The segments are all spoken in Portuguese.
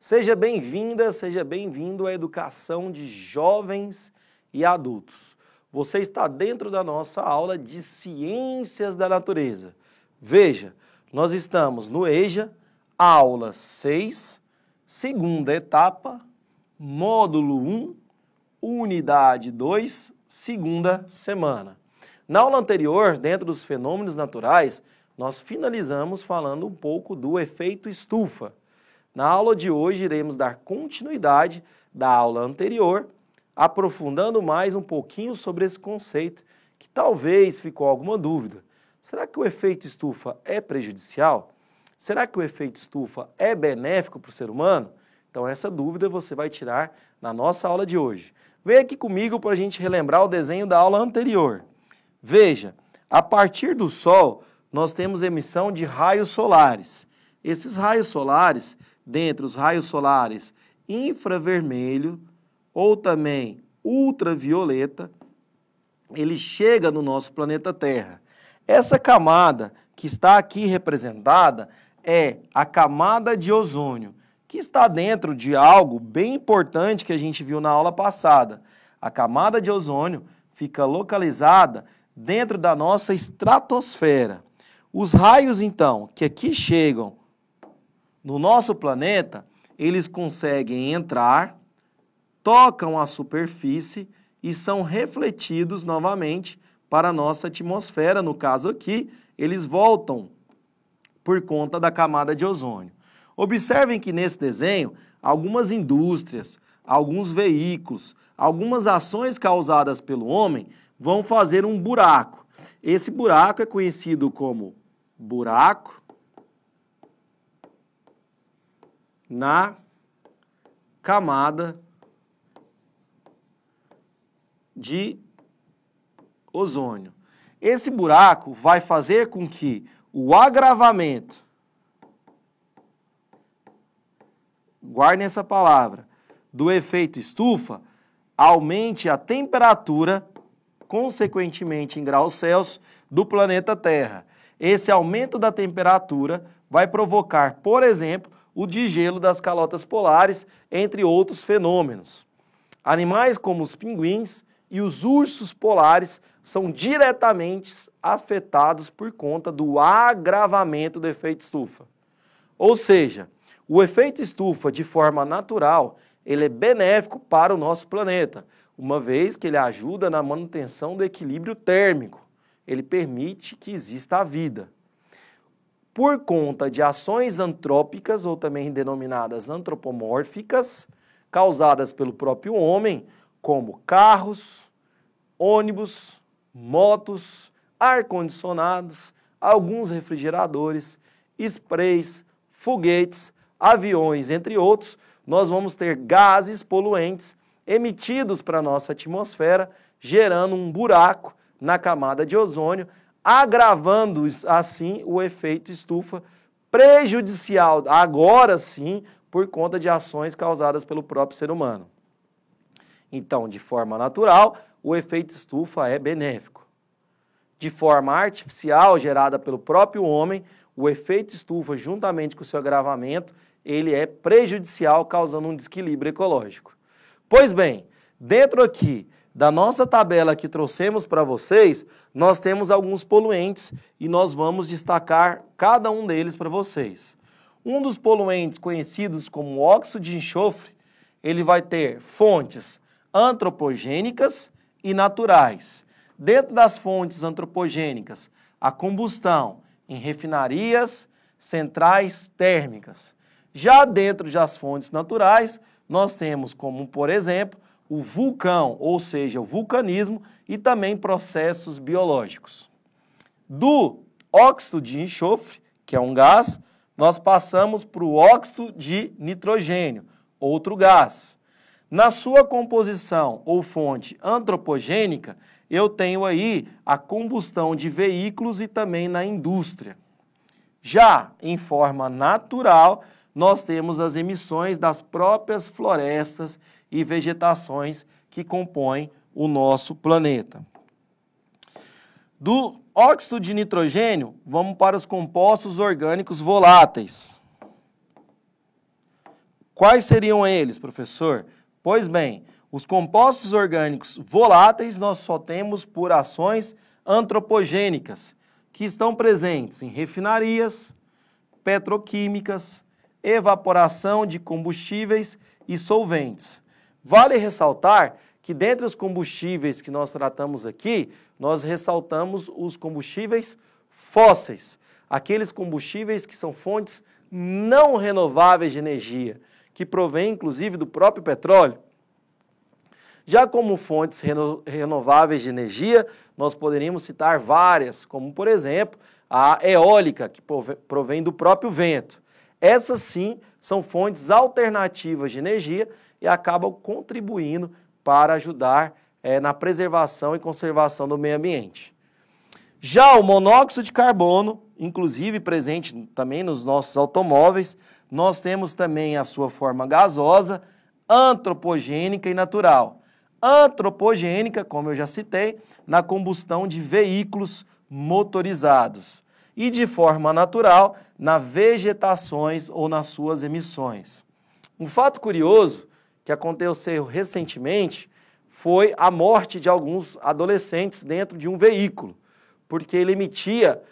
Seja bem-vinda, seja bem-vindo à educação de jovens e adultos. Você está dentro da nossa aula de Ciências da Natureza. Veja, nós estamos no EJA, aula 6, segunda etapa, módulo 1, unidade 2, segunda semana. Na aula anterior, dentro dos fenômenos naturais, nós finalizamos falando um pouco do efeito estufa. Na aula de hoje, iremos dar continuidade da aula anterior, aprofundando mais um pouquinho sobre esse conceito, que talvez ficou alguma dúvida. Será que o efeito estufa é prejudicial? Será que o efeito estufa é benéfico para o ser humano? Então essa dúvida você vai tirar na nossa aula de hoje. Vem aqui comigo para a gente relembrar o desenho da aula anterior. Veja, a partir do Sol, nós temos emissão de raios solares. Esses raios solares, dentre os raios solares infravermelho ou também ultravioleta, ele chega no nosso planeta Terra. Essa camada que está aqui representada é a camada de ozônio, que está dentro de algo bem importante que a gente viu na aula passada. A camada de ozônio fica localizada dentro da nossa estratosfera. Os raios, então, que aqui chegam no nosso planeta, eles conseguem entrar, tocam a superfície e são refletidos novamente para a nossa atmosfera. No caso aqui, eles voltam por conta da camada de ozônio. Observem que nesse desenho, algumas indústrias, alguns veículos, algumas ações causadas pelo homem vão fazer um buraco. Esse buraco é conhecido como buraco na camada de ozônio. Esse buraco vai fazer com que o agravamento, guardem essa palavra, do efeito estufa, aumente a temperatura, consequentemente em graus Celsius, do planeta Terra. Esse aumento da temperatura vai provocar, por exemplo, o degelo das calotas polares, entre outros fenômenos. Animais como os pinguins e os ursos polares são diretamente afetados por conta do agravamento do efeito estufa. Ou seja, o efeito estufa, de forma natural, ele é benéfico para o nosso planeta, uma vez que ele ajuda na manutenção do equilíbrio térmico. Ele permite que exista a vida. Por conta de ações antrópicas, ou também denominadas antropomórficas, causadas pelo próprio homem, como carros, ônibus, motos, ar-condicionados, alguns refrigeradores, sprays, foguetes, aviões, entre outros, nós vamos ter gases poluentes emitidos para a nossa atmosfera, gerando um buraco na camada de ozônio, agravando assim o efeito estufa, prejudicial, agora sim, por conta de ações causadas pelo próprio ser humano. Então, de forma natural, o efeito estufa é benéfico. De forma artificial, gerada pelo próprio homem, o efeito estufa, juntamente com o seu agravamento, ele é prejudicial, causando um desequilíbrio ecológico. Pois bem, dentro aqui da nossa tabela que trouxemos para vocês, nós temos alguns poluentes e nós vamos destacar cada um deles para vocês. Um dos poluentes conhecidos como óxido de enxofre, ele vai ter fontes antropogênicas e naturais. Dentro das fontes antropogênicas, a combustão em refinarias, centrais térmicas. Já dentro das fontes naturais, nós temos como, por exemplo, o vulcão, ou seja, o vulcanismo e também processos biológicos. Do óxido de enxofre, que é um gás, nós passamos para o óxido de nitrogênio, outro gás. Na sua composição ou fonte antropogênica, eu tenho aí a combustão de veículos e também na indústria. Já em forma natural, nós temos as emissões das próprias florestas e vegetações que compõem o nosso planeta. Do óxido de nitrogênio, vamos para os compostos orgânicos voláteis. Quais seriam eles, professor? Pois bem, os compostos orgânicos voláteis nós só temos por ações antropogênicas, que estão presentes em refinarias, petroquímicas, evaporação de combustíveis e solventes. Vale ressaltar que dentre os combustíveis que nós tratamos aqui, nós ressaltamos os combustíveis fósseis, aqueles combustíveis que são fontes não renováveis de energia, que provém inclusive do próprio petróleo. Já como fontes renováveis de energia, nós poderíamos citar várias, como por exemplo a eólica, que provém do próprio vento. Essas sim são fontes alternativas de energia e acabam contribuindo para ajudar na preservação e conservação do meio ambiente. Já o monóxido de carbono, inclusive presente também nos nossos automóveis, nós temos também a sua forma gasosa, antropogênica e natural. Antropogênica, como eu já citei, na combustão de veículos motorizados. E de forma natural, na vegetações ou nas suas emissões. Um fato curioso que aconteceu recentemente foi a morte de alguns adolescentes dentro de um veículo, porque ele emitia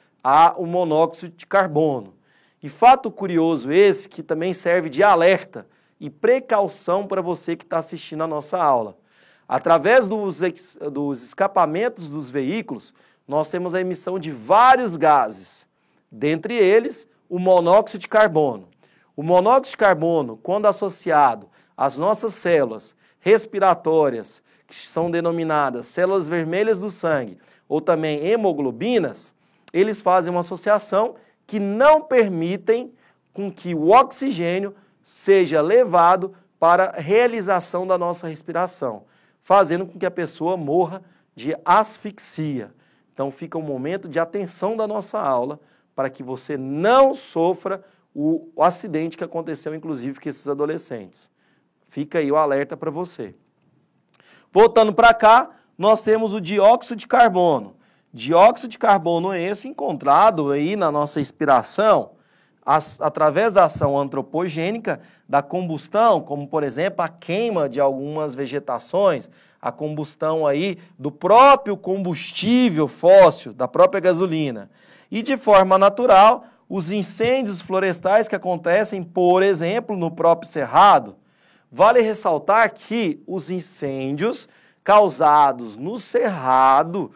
o monóxido de carbono. E fato curioso esse que também serve de alerta e precaução para você que está assistindo a nossa aula. Através dos escapamentos dos veículos, nós temos a emissão de vários gases, dentre eles o monóxido de carbono. O monóxido de carbono, quando associado às nossas células respiratórias, que são denominadas células vermelhas do sangue, ou também hemoglobinas, eles fazem uma associação que não permitem com que o oxigênio seja levado para a realização da nossa respiração, fazendo com que a pessoa morra de asfixia. Então fica um momento de atenção da nossa aula para que você não sofra o acidente que aconteceu, inclusive, com esses adolescentes. Fica aí o alerta para você. Voltando para cá, nós temos o dióxido de carbono. Dióxido de carbono esse encontrado aí na nossa respiração, através da ação antropogênica, da combustão, como por exemplo a queima de algumas vegetações, a combustão aí do próprio combustível fóssil, da própria gasolina. E de forma natural, os incêndios florestais que acontecem, por exemplo, no próprio cerrado. Vale ressaltar que os incêndios causados no cerrado,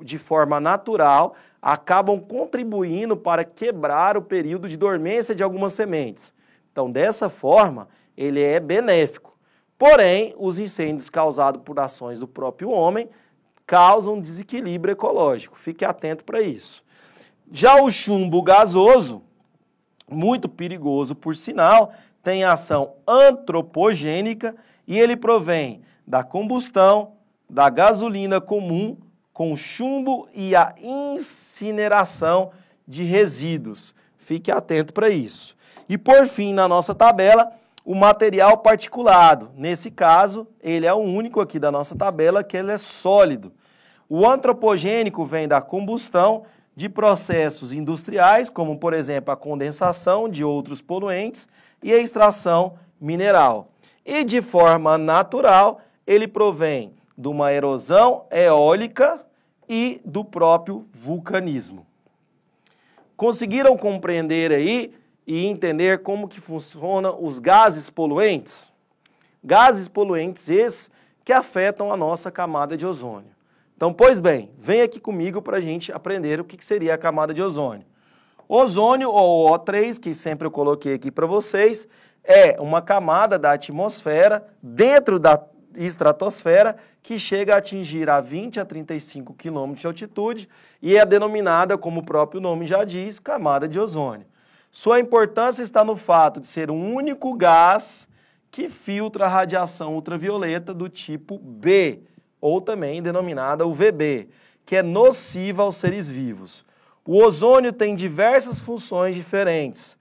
de forma natural, acabam contribuindo para quebrar o período de dormência de algumas sementes. Então, dessa forma, ele é benéfico. Porém, os incêndios causados por ações do próprio homem causam desequilíbrio ecológico. Fique atento para isso. Já o chumbo gasoso, muito perigoso por sinal, tem ação antropogênica e ele provém da combustão da gasolina comum com chumbo e a incineração de resíduos. Fique atento para isso. E por fim, na nossa tabela, o material particulado. Nesse caso, ele é o único aqui da nossa tabela que ele é sólido. O antropogênico vem da combustão de processos industriais, como por exemplo a condensação de outros poluentes e a extração mineral. E de forma natural, ele provém de uma erosão eólica e do próprio vulcanismo. Conseguiram compreender aí e entender como que funcionam os gases poluentes? Gases poluentes esses que afetam a nossa camada de ozônio. Então, pois bem, vem aqui comigo para a gente aprender o que seria a camada de ozônio. Ozônio, ou O3, que sempre eu coloquei aqui para vocês, é uma camada da atmosfera dentro da estratosfera que chega a atingir a 20 a 35 km de altitude e é denominada, como o próprio nome já diz, camada de ozônio. Sua importância está no fato de ser um único gás que filtra a radiação ultravioleta do tipo B, ou também denominada UVB, que é nociva aos seres vivos. O ozônio tem diversas funções diferentes,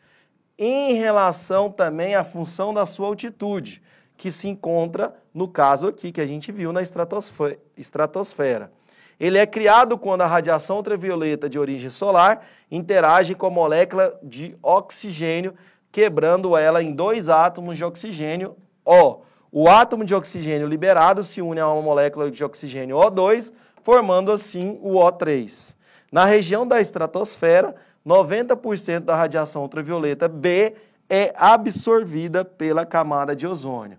em relação também à função da sua altitude, que se encontra, no caso aqui, que a gente viu na estratosfera. Ele é criado quando a radiação ultravioleta de origem solar interage com a molécula de oxigênio quebrando ela em 2 átomos de oxigênio O. O átomo de oxigênio liberado se une a uma molécula de oxigênio O2, formando assim o O3. Na região da estratosfera, 90% da radiação ultravioleta B é absorvida pela camada de ozônio.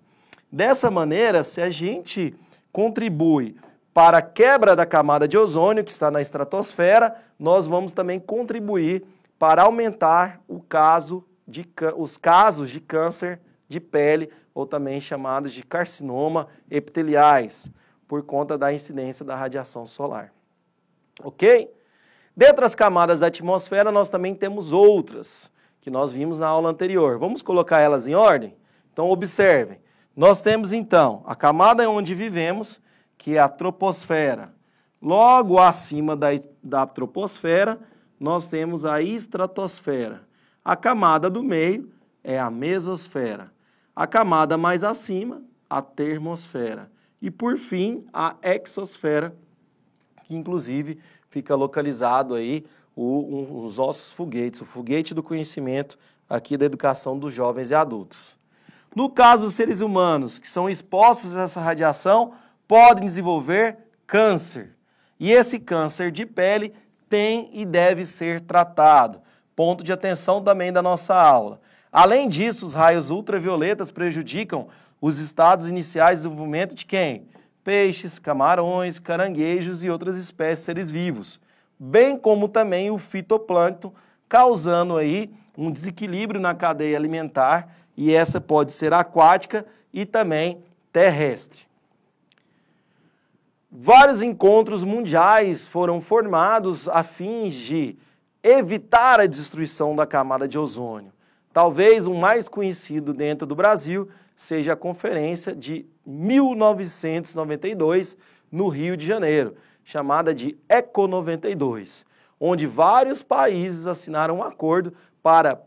Dessa maneira, se a gente contribui para a quebra da camada de ozônio, que está na estratosfera, nós vamos também contribuir para aumentar os casos de câncer de pele, ou também chamados de carcinoma epiteliais, por conta da incidência da radiação solar. Ok? Dentro das camadas da atmosfera, nós também temos outras, que nós vimos na aula anterior. Vamos colocar elas em ordem? Então, observem. Nós temos, então, a camada onde vivemos, que é a troposfera. Logo acima da troposfera, nós temos a estratosfera. A camada do meio é a mesosfera. A camada mais acima, a termosfera. E, por fim, a exosfera, que inclusive fica localizado aí os nossos foguetes, o foguete do conhecimento aqui da educação dos jovens e adultos. No caso dos seres humanos que são expostos a essa radiação, podem desenvolver câncer. E esse câncer de pele tem e deve ser tratado. Ponto de atenção também da nossa aula. Além disso, os raios ultravioletas prejudicam os estados iniciais de desenvolvimento de quem? Peixes, camarões, caranguejos e outras espécies de seres vivos, bem como também o fitoplâncton, causando aí um desequilíbrio na cadeia alimentar, e essa pode ser aquática e também terrestre. Vários encontros mundiais foram formados a fim de evitar a destruição da camada de ozônio. Talvez o mais conhecido dentro do Brasil seja a Conferência de 1992, no Rio de Janeiro, chamada de ECO 92, onde vários países assinaram um acordo para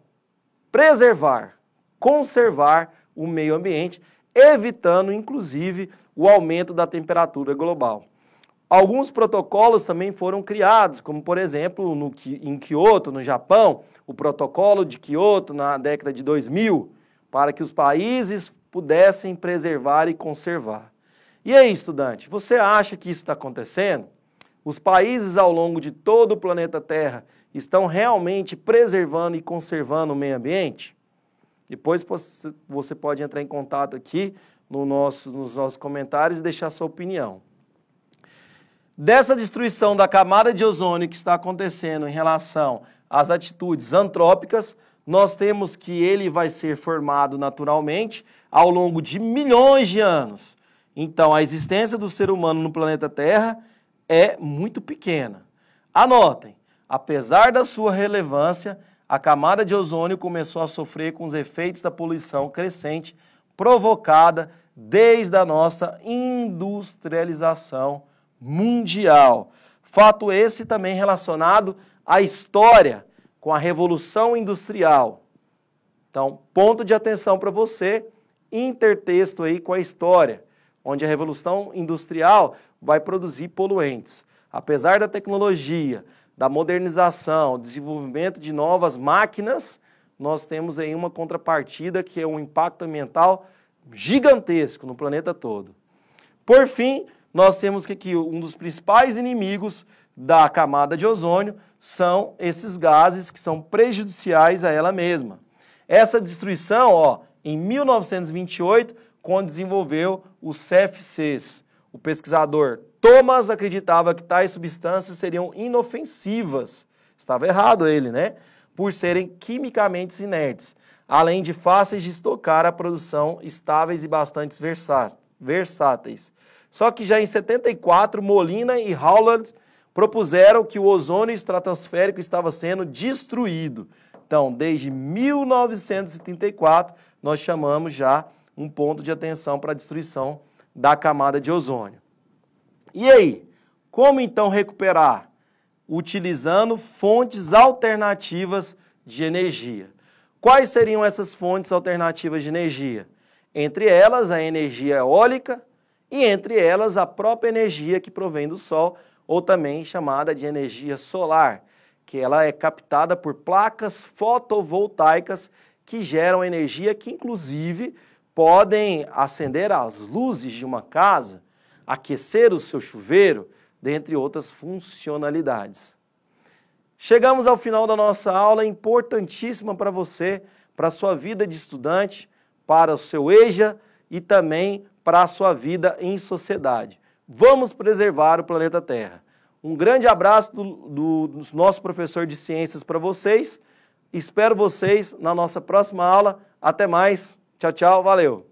preservar, conservar o meio ambiente, evitando, inclusive, o aumento da temperatura global. Alguns protocolos também foram criados, como, por exemplo, em Kyoto, no Japão, o protocolo de Kyoto na década de 2000, para que os países pudessem preservar e conservar. E aí, estudante, você acha que isso está acontecendo? Os países ao longo de todo o planeta Terra estão realmente preservando e conservando o meio ambiente? Depois você pode entrar em contato aqui nos nossos comentários e deixar sua opinião. Dessa destruição da camada de ozônio que está acontecendo em relação às atitudes antrópicas, nós temos que ele vai ser formado naturalmente ao longo de milhões de anos. Então, a existência do ser humano no planeta Terra é muito pequena. Anotem, apesar da sua relevância, a camada de ozônio começou a sofrer com os efeitos da poluição crescente provocada desde a nossa industrialização mundial. Fato esse também relacionado à história, com a Revolução Industrial. Então, ponto de atenção para você, intertexto aí com a história, onde a Revolução Industrial vai produzir poluentes. Apesar da tecnologia, da modernização, desenvolvimento de novas máquinas, nós temos aí uma contrapartida que é um impacto ambiental gigantesco no planeta todo. Por fim, nós temos que um dos principais inimigos da camada de ozônio são esses gases que são prejudiciais a ela mesma. Essa destruição, em 1928, quando desenvolveu os CFCs, o pesquisador Thomas acreditava que tais substâncias seriam inofensivas. Estava errado ele, né? Por serem quimicamente inertes, além de fáceis de estocar a produção, estáveis e bastante versáteis. Só que já em 74, Molina e Howland propuseram que o ozônio estratosférico estava sendo destruído. Então, desde 1934, nós chamamos já um ponto de atenção para a destruição da camada de ozônio. E aí, como então recuperar? Utilizando fontes alternativas de energia. Quais seriam essas fontes alternativas de energia? Entre elas, a energia eólica e entre elas a própria energia que provém do Sol, ou também chamada de energia solar, que ela é captada por placas fotovoltaicas que geram energia que, inclusive, podem acender as luzes de uma casa, aquecer o seu chuveiro, dentre outras funcionalidades. Chegamos ao final da nossa aula, importantíssima para você, para a sua vida de estudante, para o seu EJA e também para a sua vida em sociedade. Vamos preservar o planeta Terra. Um grande abraço do nosso professor de ciências para vocês. Espero vocês na nossa próxima aula. Até mais. Tchau, tchau. Valeu.